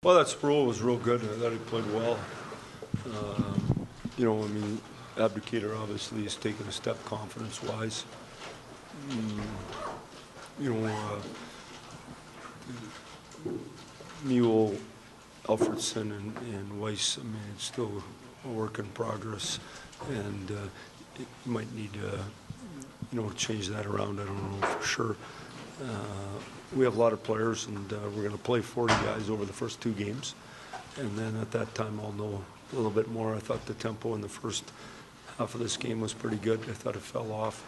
Well, that Sproul was real good. I thought he played well. Abdicator obviously has taken a step confidence-wise. Mule, Alfredson, and Weiss, I mean, it's still a work in progress, and it might need to, change that around. I don't know for sure. We have a lot of players, and we're going to play 40 guys over the first two games, and then at that time I'll know a little bit more. I thought the tempo in the first half of this game was pretty good. I thought it fell off,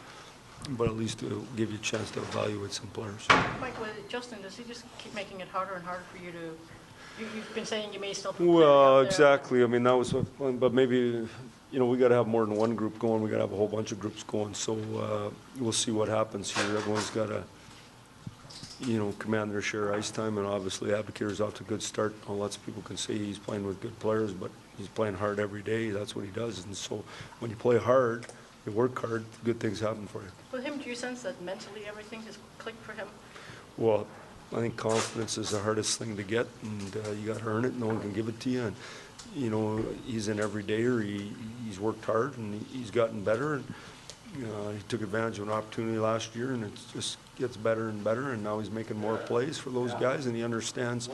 but at least it'll give you a chance to evaluate some players. Mike, with Justin, does he just keep making it harder and harder for you to? You've been saying you may still. Well, exactly. I mean, that was what, but maybe, we got to have more than one group going. We got to have a whole bunch of groups going. So we'll see what happens here. Everyone's got to, command their share of ice time, and obviously Abdicator's off to a good start. Lots of people can say he's playing with good players, but he's playing hard every day. That's what he does. And so when you play hard, you work hard, good things happen for you. With him, do you sense that mentally everything has clicked for him? Well, I think confidence is the hardest thing to get, and you got to earn it. No one can give it to you. And he's an everydayer. He's worked hard, and he's gotten better. And he took advantage of an opportunity last year, and it just gets better and better. And now he's making more plays for those guys, and he understands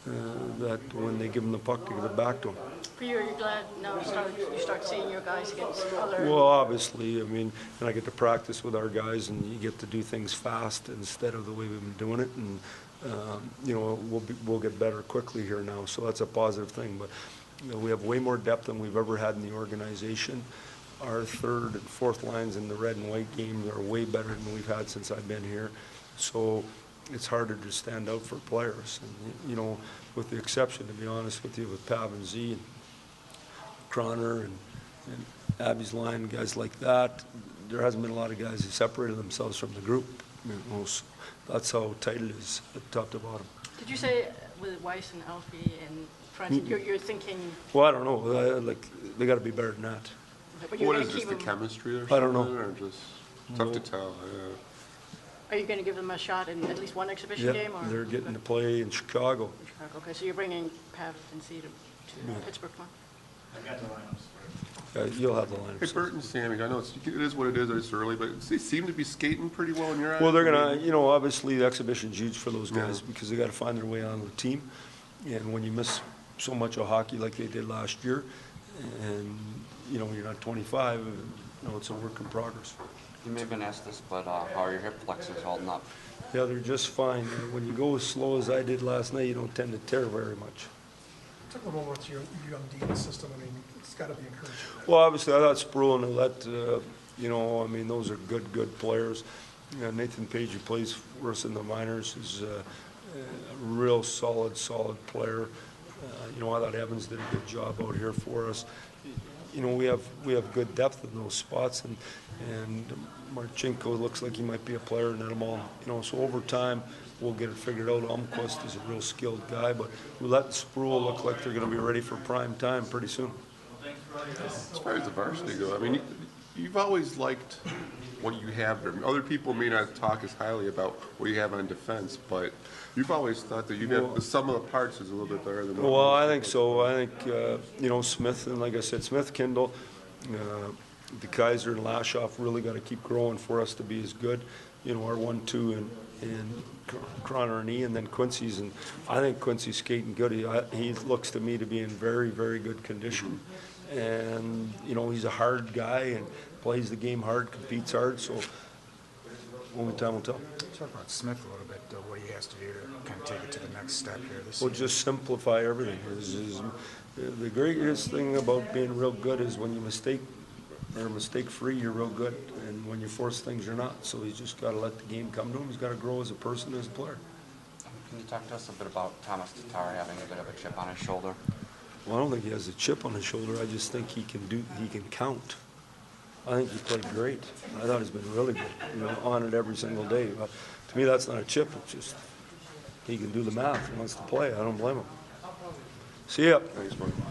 that when they give him the puck, to give it back to him. For you, are you glad now you start seeing your guys against other? Well, obviously, I mean, and I get to practice with our guys, and you get to do things fast instead of the way we've been doing it, and we'll get better quickly here now. So that's a positive thing. But we have way more depth than we've ever had in the organization. Our third and fourth lines in the red and white games are way better than we've had since I've been here. So it's harder to stand out for players. And, with the exception, to be honest with you, with Pav and Z and Croner and Abby's line, guys like that, there hasn't been a lot of guys who separated themselves from the group. So that's how tight it is, top to bottom. Did you say with Weiss and Alfie and Francis, you're thinking? Well, I don't know. They got to be better than that. What is this, the chemistry or something? I don't know. Or just tough to tell. Yeah. Are you going to give them a shot in at least one exhibition game? Or? They're getting to play in Chicago. Okay, so you're bringing Pav and C to Pittsburgh tomorrow? I've got the lineups. You'll have the lineups. Hey, Bert and Sammy, I know it is what it is. It's early, but they seem to be skating pretty well in your eyes. Well, they're going to, obviously the exhibition's huge for those guys because they got to find their way on the team. And when you miss so much of hockey like they did last year, and you're not 25, it's a work in progress. You may have been asked this, but how are your hip flexors holding up? Yeah, they're just fine. When you go as slow as I did last night, you don't tend to tear very much. Talk about what's your young D system. I mean, it's got to be encouraging. Well, obviously, I thought Sproul and Ouellette, those are good players. Nathan Page, who plays for us in the minors, is a real solid player. I thought Evans did a good job out here for us. We have good depth in those spots, and Marchenko looks like he might be a player in them all. So over time we'll get it figured out. Almquist is a real skilled guy, but Ouellette and Sproul look like they're going to be ready for prime time pretty soon. As far as the varsity go, I mean, you've always liked what you have there. I mean, other people may not talk as highly about what you have on defense, but you've always thought that the sum of the parts is a little bit better than. Well, I think so. I think Smith, and like I said, Smith, Kindle, the Kaiser and Lashoff really got to keep growing for us to be as good. Our 1-2 and Croner and E, and then Quincy's, and I think Quincy's skating good. He looks to me to be in very, very good condition, and he's a hard guy and plays the game hard, competes hard. So only time will tell. Talk about Smith a little bit, what he has to do to kind of take it to the next step here. Well, just simplify everything. The greatest thing about being real good is when you mistake-free, you're real good, and when you force things, you're not. So he's just got to let the game come to him. He's got to grow as a person, as a player. Can you talk to us a bit about Thomas Tatar having a bit of a chip on his shoulder? Well, I don't think he has a chip on his shoulder. I just think he can count. I think he played great. I thought he's been really good, on it every single day. But to me, that's not a chip. It's just he can do the math. He wants to play. I don't blame him. See ya. Thanks, Mark.